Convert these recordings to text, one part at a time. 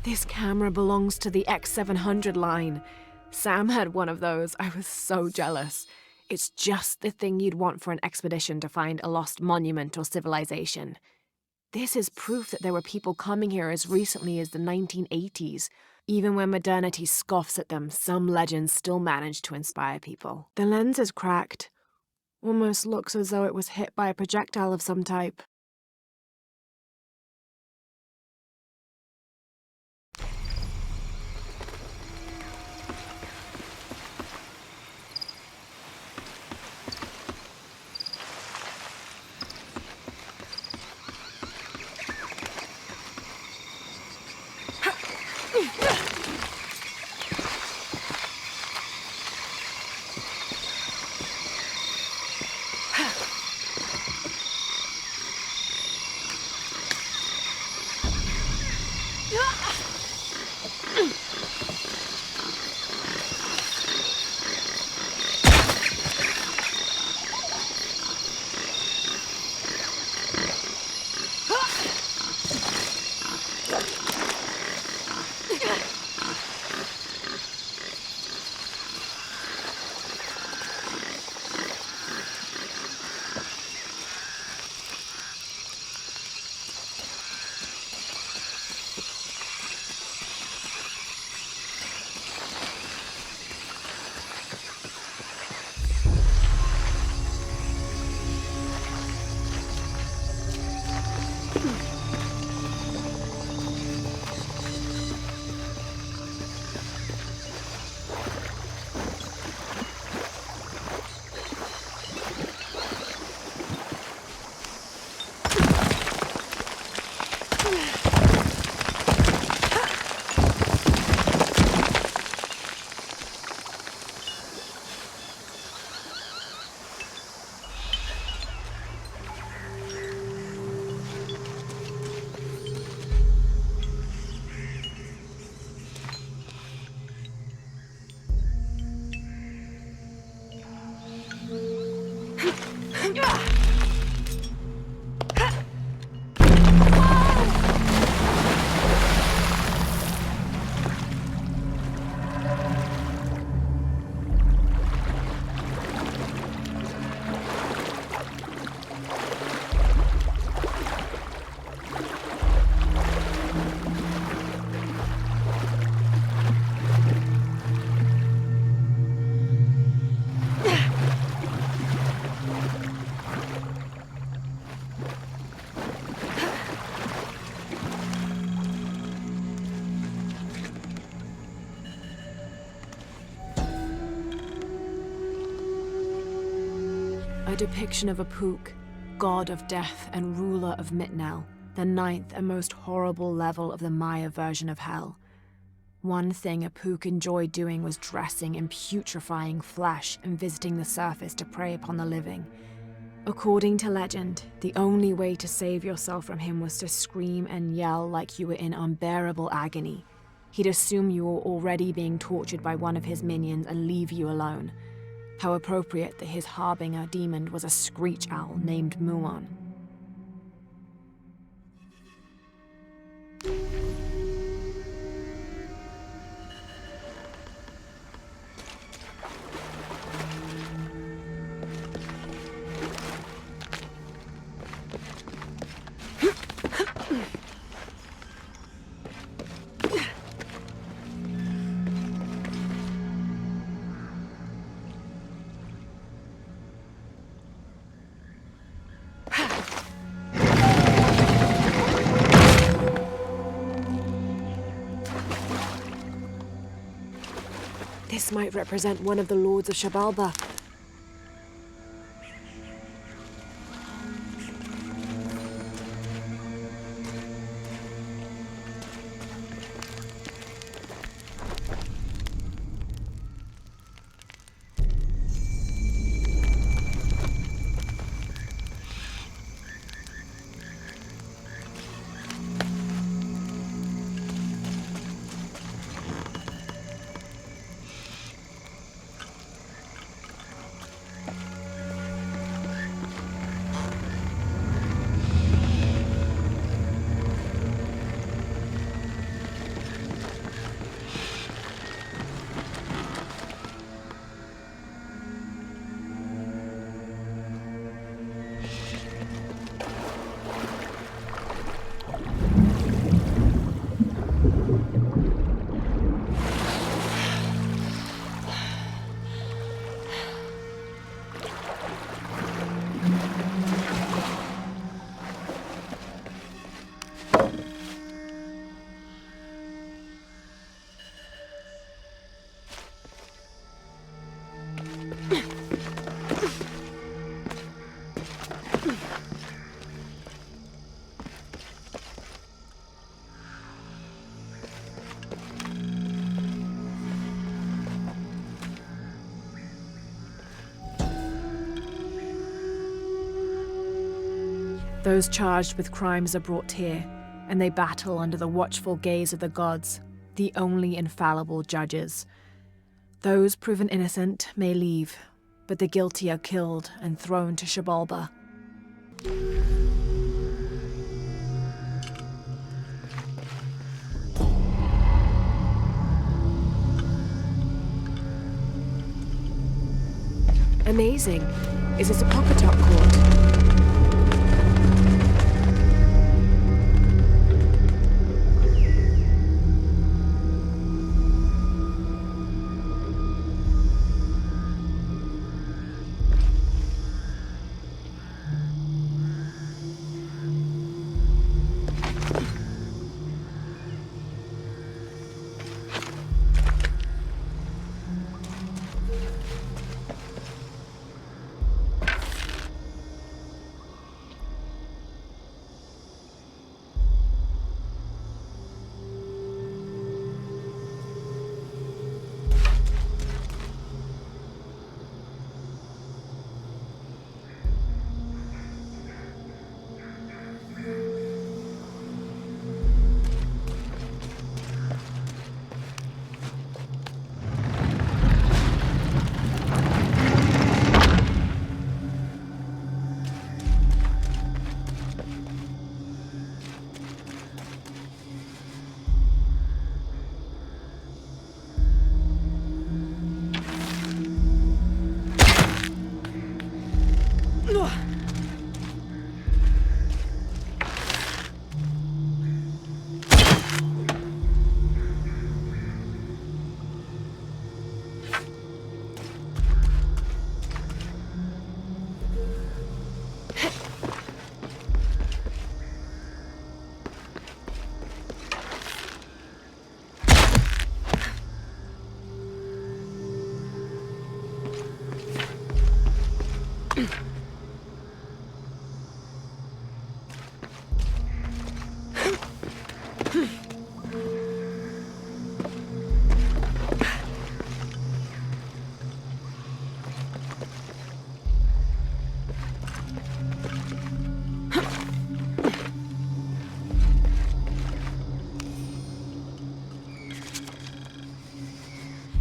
This camera belongs to the X700 line. Sam had one of those. I was so jealous. It's just the thing you'd want for an expedition to find a lost monument or civilization. This is proof that there were people coming here as recently as the 1980s. Even when modernity scoffs at them, some legends still manage to inspire people. The lens is cracked. Almost looks as though it was hit by a projectile of some type. A depiction of Apuk, god of death and ruler of Mitnel, the ninth and most horrible level of the Maya version of hell. One thing Apuk enjoyed doing was dressing in putrefying flesh and visiting the surface to prey upon the living. According to legend, the only way to save yourself from him was to scream and yell like you were in unbearable agony. He'd assume you were already being tortured by one of his minions and leave you alone. How appropriate that his harbinger demon was a screech owl named Muon. This might represent one of the lords of Shabalba. Those charged with crimes are brought here, and they battle under the watchful gaze of the gods, the only infallible judges. Those proven innocent may leave, but the guilty are killed and thrown to Xibalba. Amazing. Is this a Pocketup court?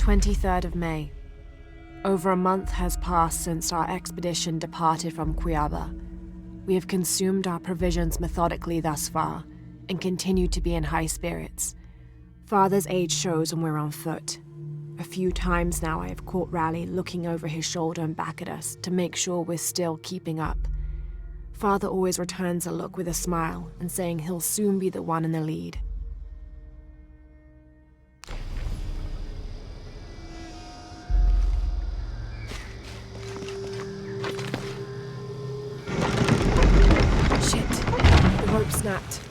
"23rd May. Over a month has passed since our expedition departed from Cuiaba. We have consumed our provisions methodically thus far, and continue to be in high spirits. Father's age shows when we're on foot. A few times now I have caught Raleigh looking over his shoulder and back at us to make sure we're still keeping up. Father always returns a look with a smile and saying he'll soon be the one in the lead. The rope snapped.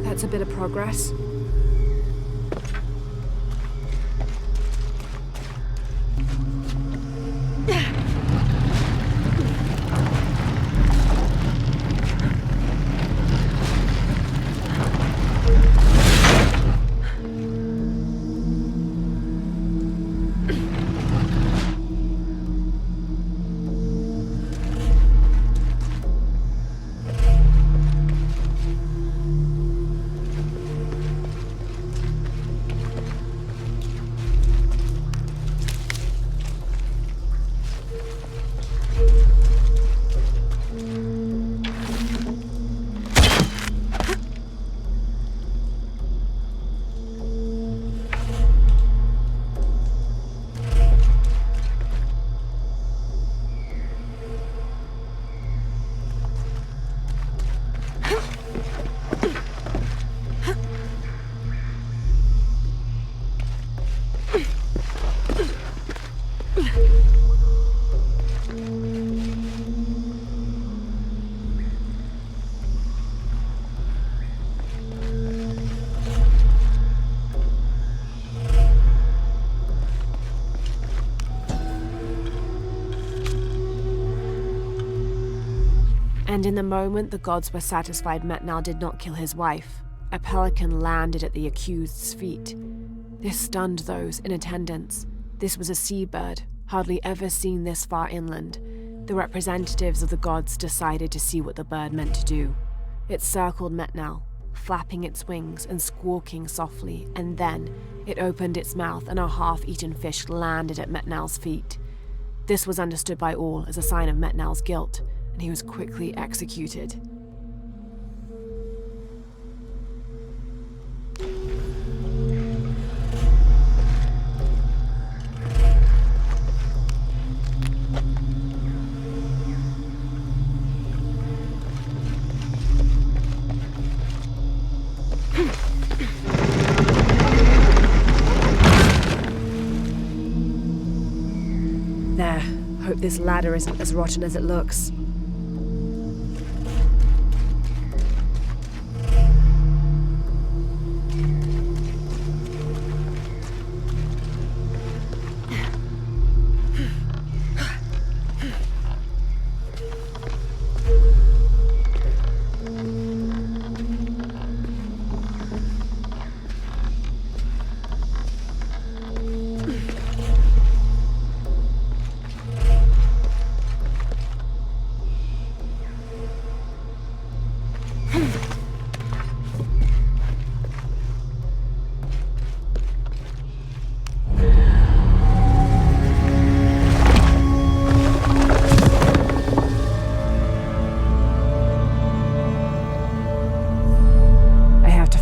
That's a bit of progress. And in the moment the gods were satisfied Metnal did not kill his wife, a pelican landed at the accused's feet. This stunned those in attendance. This was a seabird, hardly ever seen this far inland. The representatives of the gods decided to see what the bird meant to do. It circled Metnal, flapping its wings and squawking softly, and then it opened its mouth and a half-eaten fish landed at Metnal's feet. This was understood by all as a sign of Metnal's guilt, and he was quickly executed. There. Hope this ladder isn't as rotten as it looks.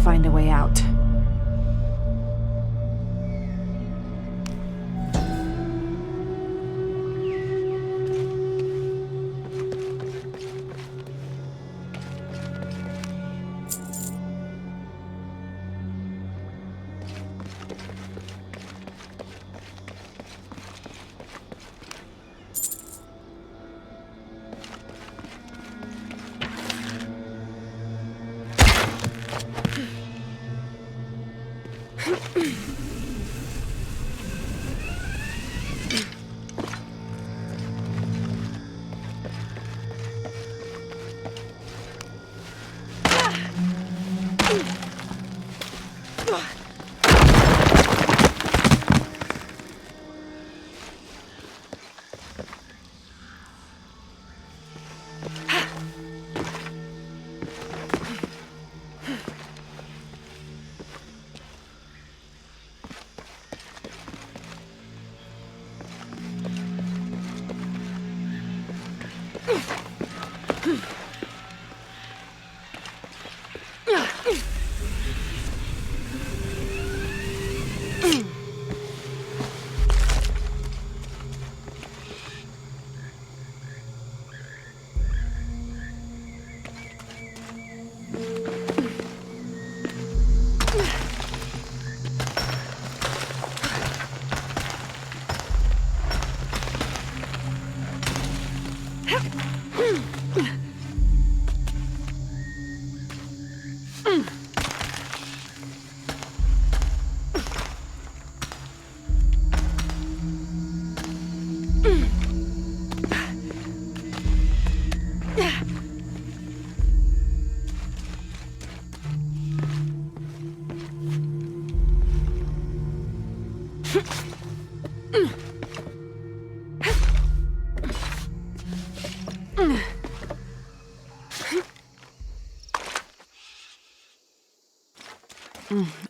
Find a way out.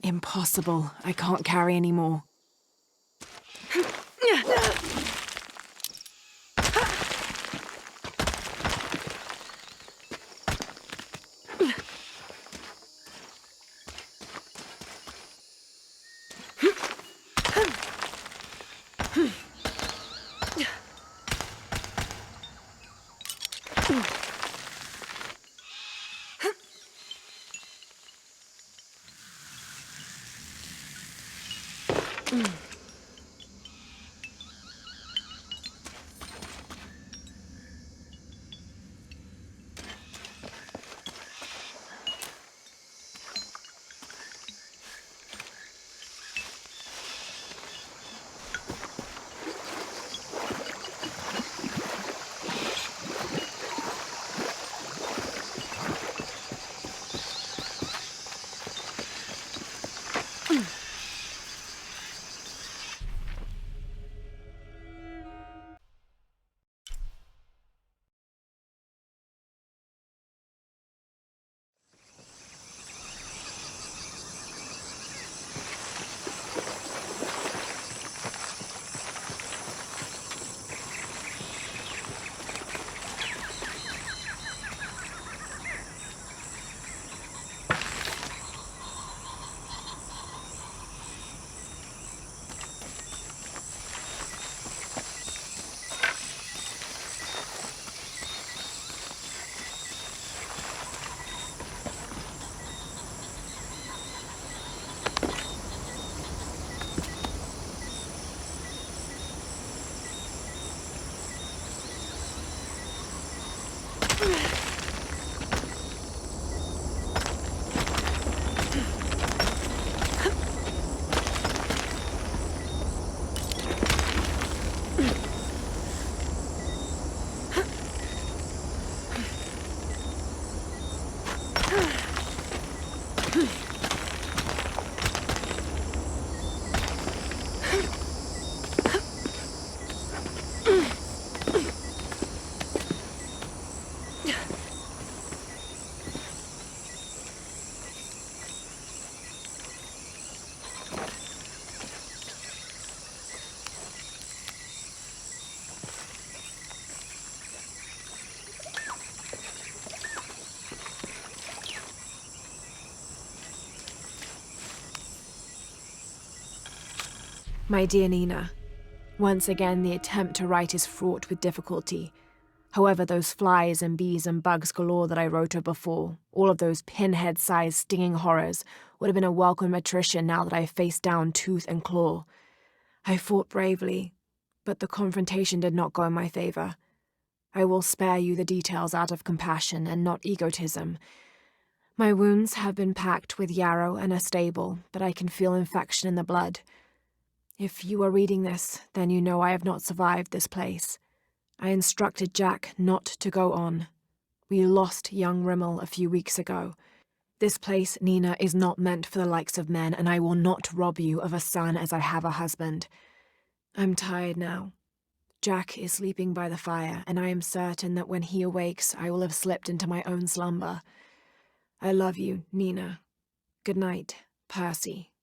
Impossible. I can't carry anymore. My dear Nina, once again the attempt to write is fraught with difficulty. However, those flies and bees and bugs galore that I wrote of before, all of those pinhead-sized stinging horrors, would have been a welcome attrition now that I faced down tooth and claw. I fought bravely, but the confrontation did not go in my favor. I will spare you the details out of compassion and not egotism. My wounds have been packed with yarrow and are stable, but I can feel infection in the blood. If you are reading this, then you know I have not survived this place. I instructed Jack not to go on. We lost young Rimmel a few weeks ago. This place, Nina, is not meant for the likes of men, and I will not rob you of a son as I have a husband. I'm tired now. Jack is sleeping by the fire, and I am certain that when he awakes, I will have slipped into my own slumber. I love you, Nina. Good night, Percy.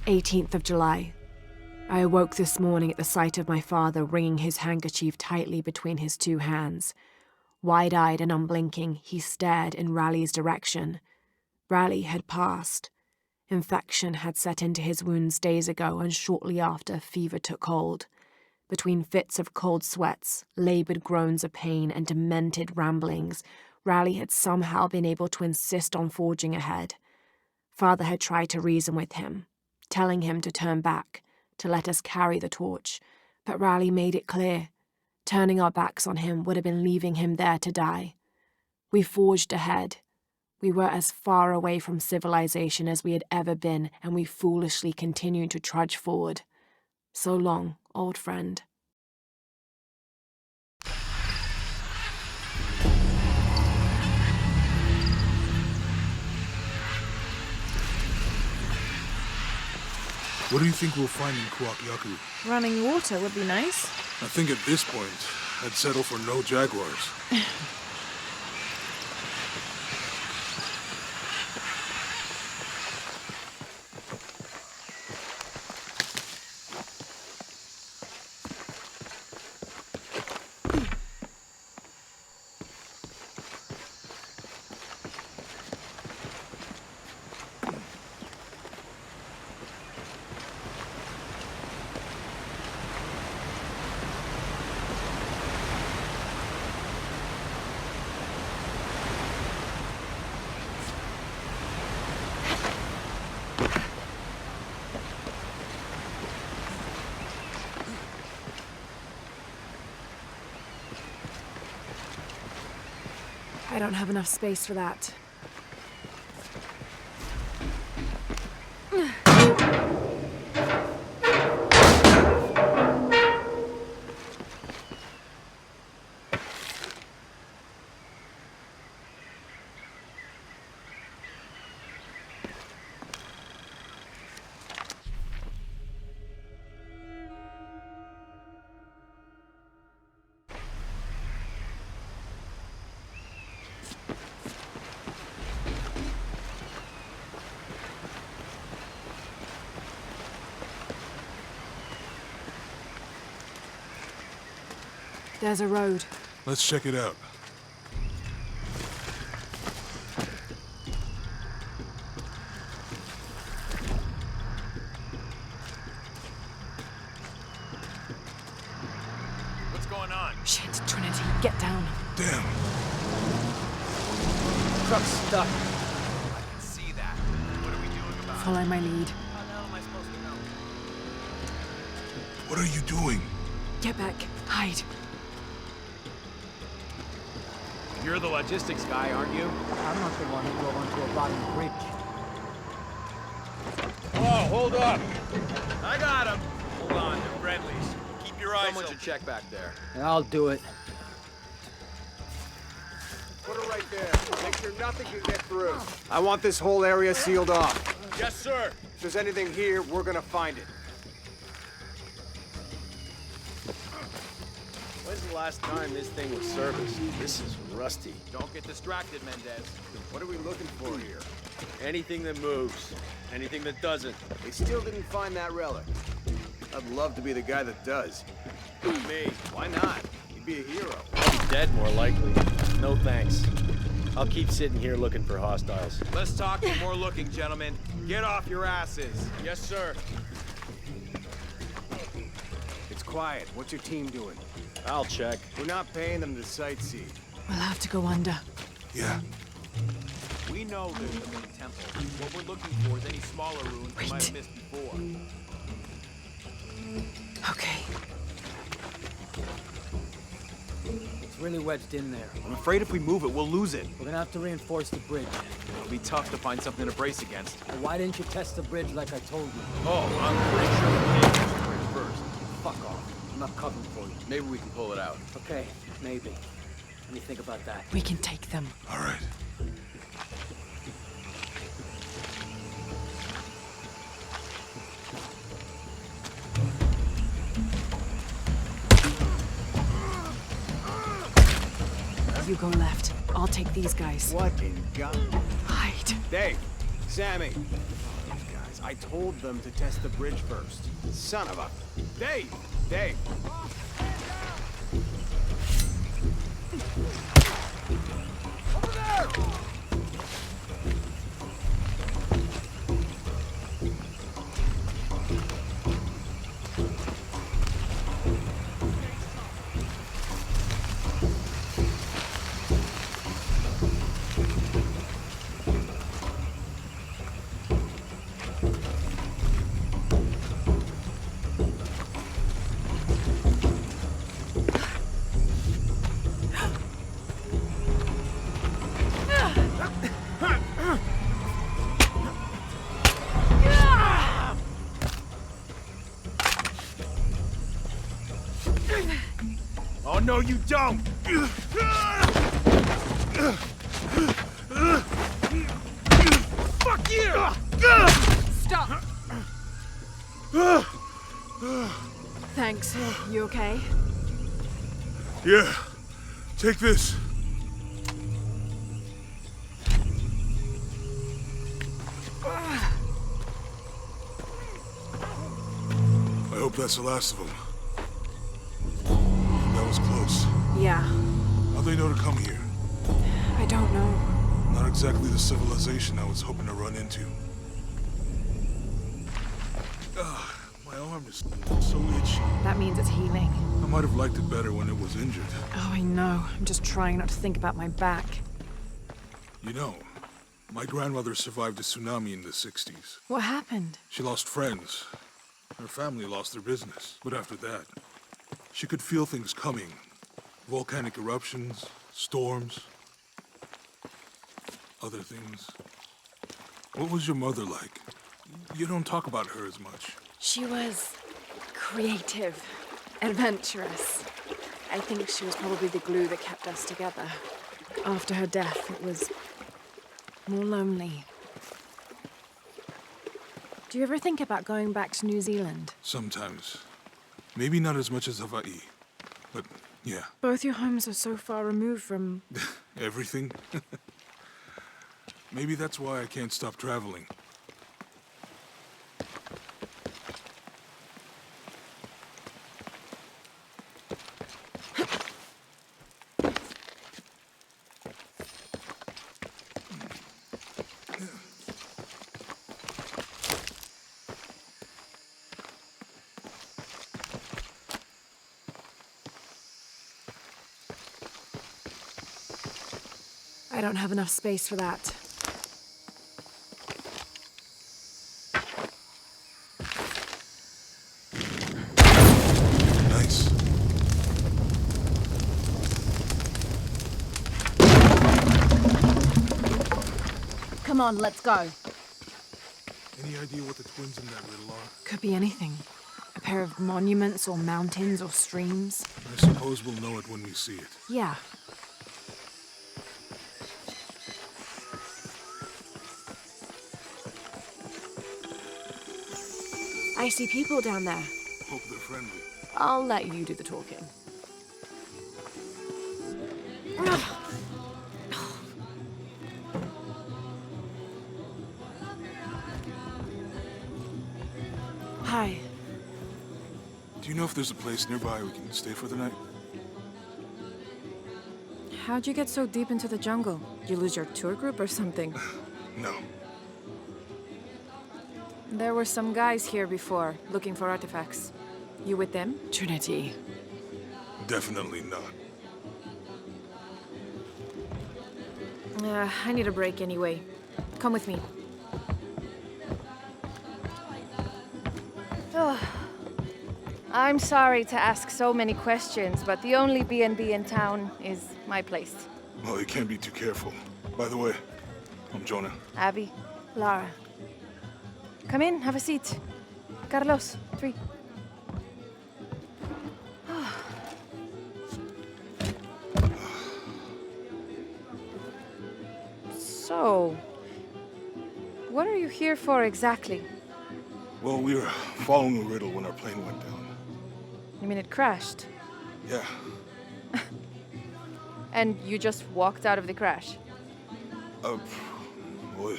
"18th of July. I awoke this morning at the sight of my father wringing his handkerchief tightly between his two hands. Wide-eyed and unblinking, he stared in Raleig's direction. Raleigh had passed. Infection had set into his wounds days ago, and shortly after, fever took hold. Between fits of cold sweats, labored groans of pain, and demented ramblings, Raleigh had somehow been able to insist on forging ahead. Father had tried to reason with him, telling him to turn back, to let us carry the torch, but Raleigh made it clear. Turning our backs on him would have been leaving him there to die. We forged ahead. We were as far away from civilization as we had ever been, and we foolishly continued to trudge forward. So long, old friend. What do you think we'll find in Kuwaq, Yaku? Running water would be nice. I think at this point, I'd settle for no jaguars. I don't have enough space for that. There's a road. Let's check it out. What's going on? Shit, Trinity, get down. Damn. Truck's stuck. I can see that. What are we doing about it? Follow my lead. How the hell am I supposed to know? What are you doing? Get back. Hide. You're the logistics guy, aren't you? I'm not the one who drove onto a bottom bridge. Whoa, hold up! I got him! Hold on, they're friendlies. Keep your eyes open. Someone should check back there. I'll do it. Put it right there. Make sure nothing can get through. I want this whole area sealed off. Yes, sir! If there's anything here, we're gonna find it. When's the last time this thing was serviced? This is rusty. Don't get distracted, Mendez. What are we looking for here? Anything that moves. Anything that doesn't. They still didn't find that relic. I'd love to be the guy that does. Me. Why not? You'd be a hero. I'll be dead more likely. No thanks. I'll keep sitting here looking for hostiles. Less talking, more looking, gentlemen. Get off your asses. Yes, sir. It's quiet. What's your team doing? I'll check. We're not paying them to sightsee. We'll have to go under. Yeah. We know there's the main temple. What we're looking for is any smaller ruins we might have missed before. Okay. It's really wedged in there. I'm afraid if we move it, we'll lose it. We're gonna have to reinforce the bridge. It'll be tough to find something to brace against. Well, why didn't you test the bridge like I told you? Oh, I'm pretty sure we can't test the bridge first. Fuck off. I'm not covering for you. Maybe we can pull it out. Okay, maybe. Let me think about that. We can take them. All right. You go left. I'll take these guys. What in God? Hide. Dave, Sammy. Guys, I told them to test the bridge first. Son of a... Dave! Dave! Don't! Fuck you! Stop! Thanks. You okay? Yeah. Take this. I hope that's the last of them. That was close. Yeah. How'd they know to come here? I don't know. Not exactly the civilization I was hoping to run into. My arm is so itchy. That means it's healing. I might have liked it better when it was injured. Oh, I know. I'm just trying not to think about my back. You know, my grandmother survived a tsunami in the 60s. What happened? She lost friends. Her family lost their business. But after that, she could feel things coming. Volcanic eruptions, storms, other things. What was your mother like? You don't talk about her as much. She was creative, adventurous. I think she was probably the glue that kept us together. After her death, it was more lonely. Do you ever think about going back to New Zealand? Sometimes. Maybe not as much as Hawaii, but yeah. Both your homes are so far removed from... Everything? Maybe that's why I can't stop traveling. I don't have enough space for that. Nice. Come on, let's go. Any idea what the twins in that riddle are? Could be anything. A pair of monuments or mountains or streams. I suppose we'll know it when we see it. Yeah. I see people down there. Hope they're friendly. I'll let you do the talking. Hi. Do you know if there's a place nearby we can stay for the night? How'd you get so deep into the jungle? You lose your tour group or something? No. There were some guys here before, looking for artifacts. You with them? Trinity. Definitely not. I need a break anyway. Come with me. I'm sorry to ask so many questions, but the only B&B in town is my place. Well, you can't be too careful. By the way, I'm Jonah. Abby. Lara. Come in, have a seat. Carlos, 3. So, what are you here for exactly? Well, we were following a riddle when our plane went down. You mean it crashed? Yeah. And you just walked out of the crash? Well,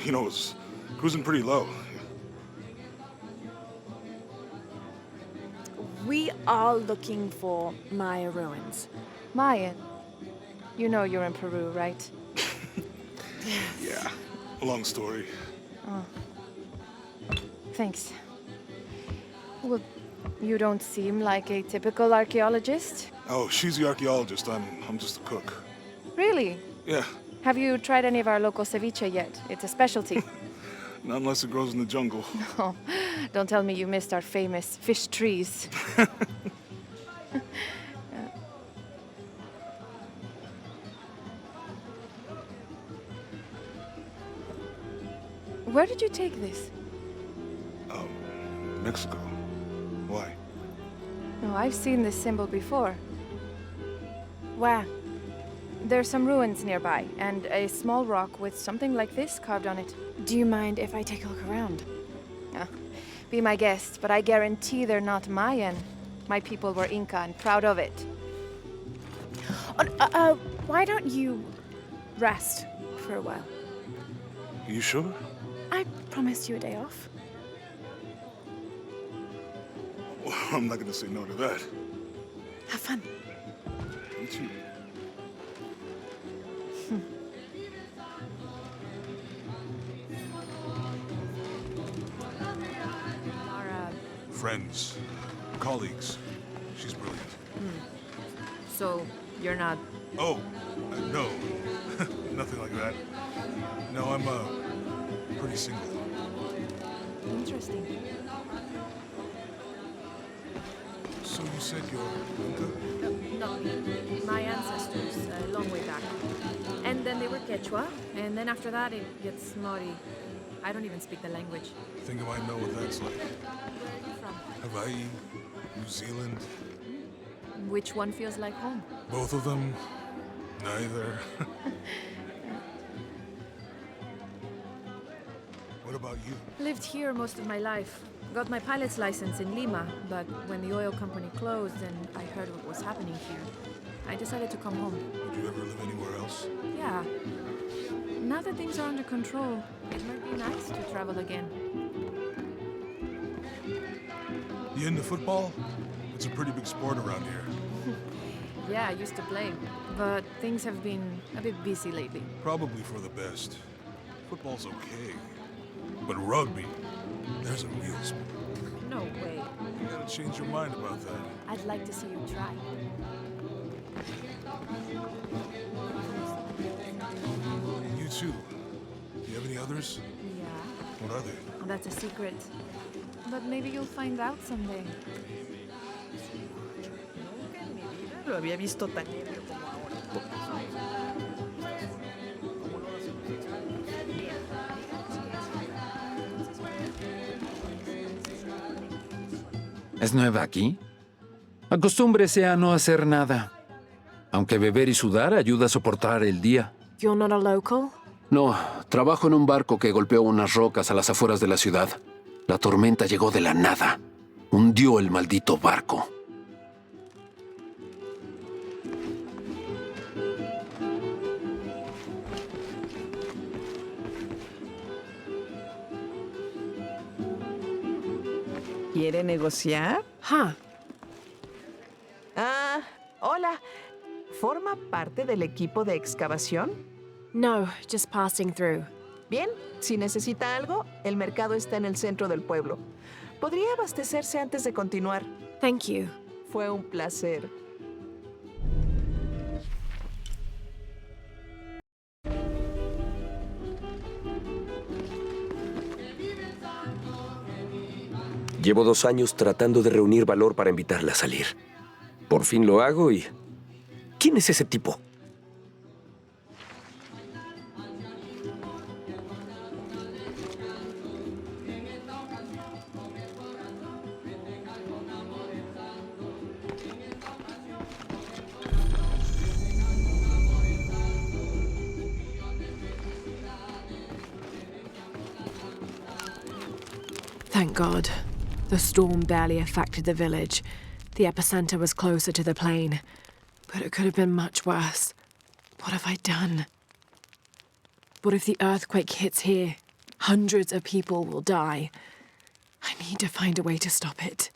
you know, it was cruising pretty low. We are looking for Maya ruins. Mayan. You know you're in Peru, right? Yeah. Long story. Thanks. Well, you don't seem like a typical archaeologist. Oh, she's the archaeologist. I'm just a cook. Really? Yeah. Have you tried any of our local ceviche yet? It's a specialty. Not unless it grows in the jungle. Oh, don't tell me you missed our famous fish trees. Where did you take this? Mexico. Why? No, I've seen this symbol before. Where? There's some ruins nearby, and a small rock with something like this carved on it. Do you mind if I take a look around? Be my guest, but I guarantee they're not Mayan. My people were Inca and proud of it. Why don't you rest for a while? You sure? I promised you a day off. Well, I'm not gonna say no to that. Have fun. You too. Friends, colleagues. She's brilliant. So, you're not... Oh, no. Nothing like that. No, I'm, pretty single. Interesting. So you said you're Inca? No, my ancestors, a long way back. And then they were Quechua, and then after that it gets Mori. I don't even speak the language. Think I might know what that's like. Where are you from? Hawaii, New Zealand, Which one feels like home? both of them, neither. What about you? Lived here most of my life. Got my pilot's license in Lima, but when the oil company closed and I heard what was happening here, I decided to come home. Would you ever live anywhere else? Yeah. Now that things are under control, it might be nice to travel again. You into football? It's a pretty big sport around here. Yeah, I used to play, but things have been a bit busy lately. Probably for the best. Football's okay. But rugby, there's a real sport. No way. You gotta change your mind about that. I'd like to see you try. You too. Do you have any others? Yeah. What are they? Well, that's a secret. But maybe you'll find out someday. Lo había visto tan ebrio como ahora. ¿Es nueva aquí? Acostúmbrese a no hacer nada. Aunque beber y sudar ayuda a soportar el día. You're not a local? No, trabajo en un barco que golpeó unas rocas a las afueras de la ciudad. La tormenta llegó de la nada. Hundió el maldito barco. ¿Quiere negociar? Huh. Ah, hola. ¿Forma parte del equipo de excavación? No, just passing through. Bien, si necesita algo, el mercado está en el centro del pueblo. Podría abastecerse antes de continuar. Thank you. Fue un placer. Llevo 2 años tratando de reunir valor para invitarla a salir. Por fin lo hago y... ¿Quién es ese tipo? Thank God. The storm barely affected the village. The epicenter was closer to the plain. But it could have been much worse. What have I done? What if the earthquake hits here? Hundreds of people will die. I need to find a way to stop it.